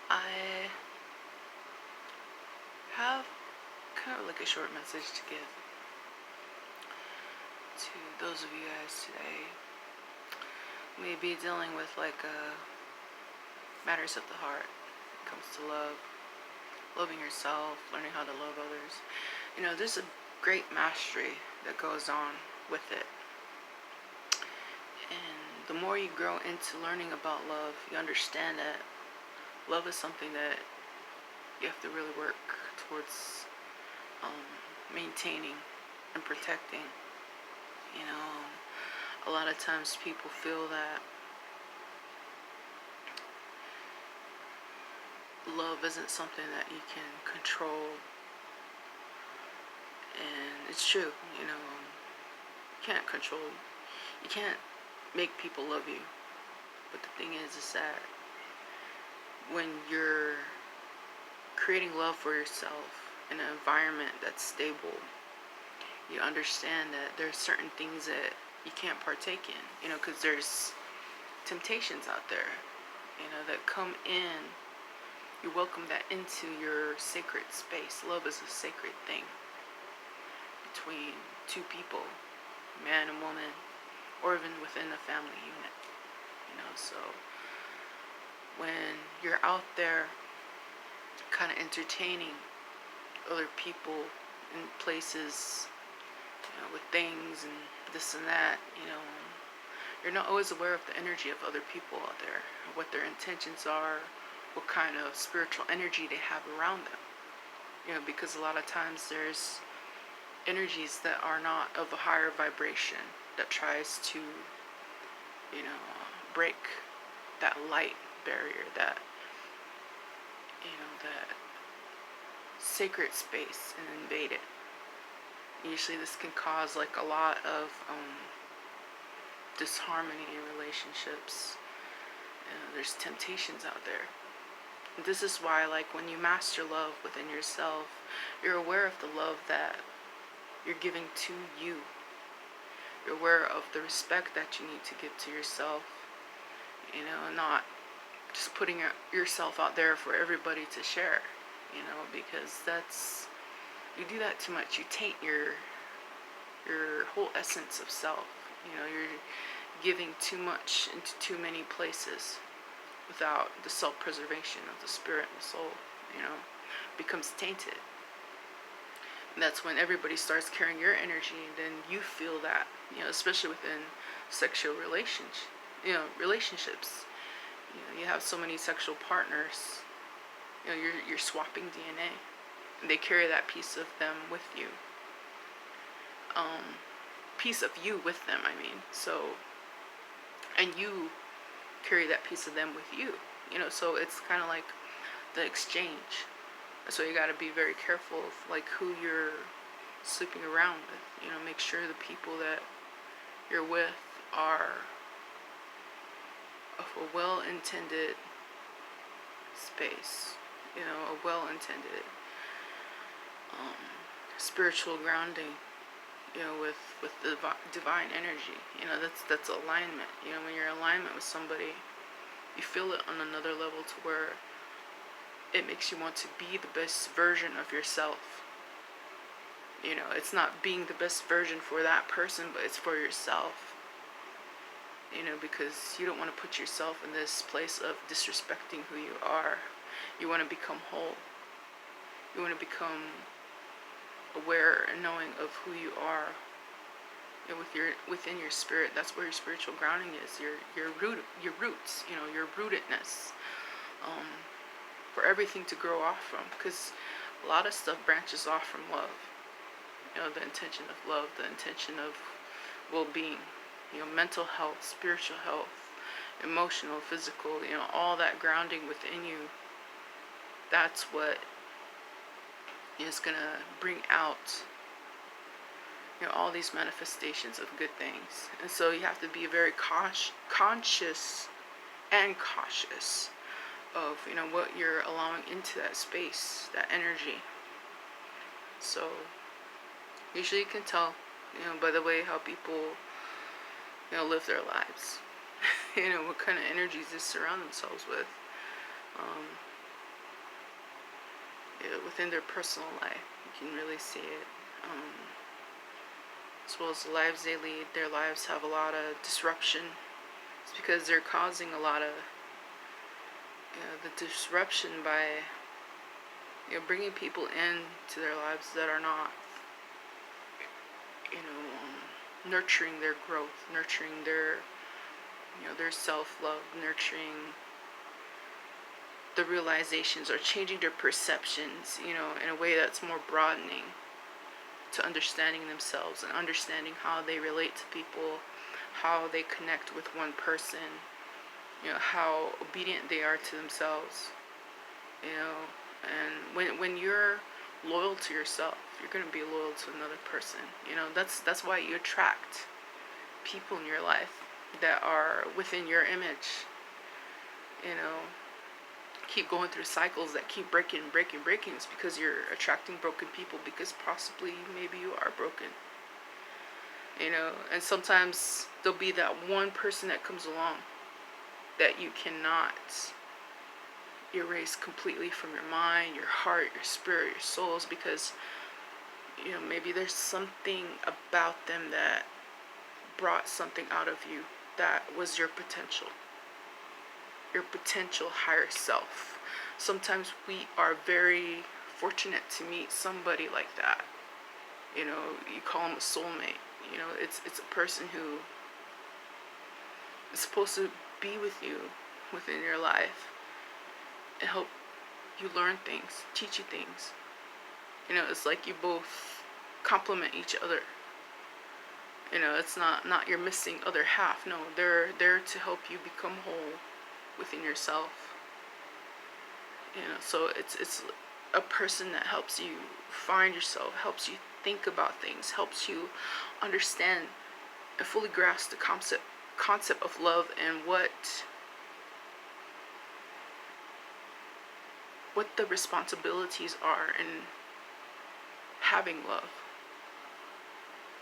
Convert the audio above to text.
I have kind of like a short message to give to those of you guys today. Maybe dealing with matters of the heart. When it comes to love, loving yourself, learning how to love others. There's a great mastery that goes on with it. And the more you grow into learning about love, you understand that love is something that you have to really work towards maintaining and protecting. A lot of times people feel that love isn't something that you can control, and it's true. You can't control, you can't make people love you. But the thing is that when you're creating love for yourself in an environment that's stable, you understand that there's certain things that you can't partake in, because there's temptations out there, that come in. You welcome that into your sacred space. Love is a sacred thing between two people, man and woman, or even within a family unit. So when you're out there kind of entertaining other people in places, with things and this and that, you're not always aware of the energy of other people out there, what their intentions are, what kind of spiritual energy they have around them. Because a lot of times there's energies that are not of a higher vibration that tries to, break that light barrier, that that sacred space, and invade it. Usually this can cause a lot of disharmony in relationships. There's temptations out there. And this is why, when you master love within yourself, you're aware of the love that you're giving to you. You're aware of the respect that you need to give to yourself, not just putting yourself out there for everybody to share, because you do that too much. You taint your whole essence of self. You're giving too much into too many places without the self-preservation of the spirit and the soul, becomes tainted. And that's when everybody starts carrying your energy, and then you feel that, especially within sexual relationships. You have so many sexual partners, you're swapping DNA, and they carry that piece of them with you. Piece of you with them, I mean. So, and you carry that piece of them with you, so it's kind of like the exchange. So you got to be very careful of who you're sleeping around with. Make sure the people that you're with are of a well-intended space, a well-intended spiritual grounding, with the divine energy. That's alignment. When you're in alignment with somebody, you feel it on another level to where it makes you want to be the best version of yourself. It's not being the best version for that person, but it's for yourself. Because you don't want to put yourself in this place of disrespecting who you are. You want to become whole. You want to become aware and knowing of who you are. Within your spirit, that's where your spiritual grounding is. Your roots. Your rootedness. For everything to grow off from, because a lot of stuff branches off from love. The intention of love, the intention of well-being, mental health, spiritual health, emotional, physical, all that grounding within you. That's what is gonna bring out all these manifestations of good things. And so you have to be very conscious and cautious of what you're allowing into that space, that energy. So usually you can tell by the way how people live their lives. What kind of energies they surround themselves with. within their personal life. You can really see it. As well as the lives they lead. Their lives have a lot of disruption. It's because they're causing a lot of the disruption by bringing people into their lives that are not nurturing their growth, nurturing their self-love, nurturing the realizations, or changing their perceptions, in a way that's more broadening to understanding themselves and understanding how they relate to people, how they connect with one person, how obedient they are to themselves, and when you're loyal to yourself, you're going to be loyal to another person. That's why you attract people in your life that are within your image. Keep going through cycles that keep breaking. It's because you're attracting broken people, because possibly maybe you are broken. And sometimes there'll be that one person that comes along that you cannot erase completely from your mind, your heart, your spirit, your souls, because maybe there's something about them that brought something out of you that was your potential higher self. Sometimes we are very fortunate to meet somebody like that. You call them a soulmate. It's a person who is supposed to be with you within your life and help you learn things, teach you things. It's like you both complement each other. It's not your missing other half. No, they're there to help you become whole within yourself. So it's a person that helps you find yourself, helps you think about things, helps you understand and fully grasp the concept of love and what the responsibilities are in having love.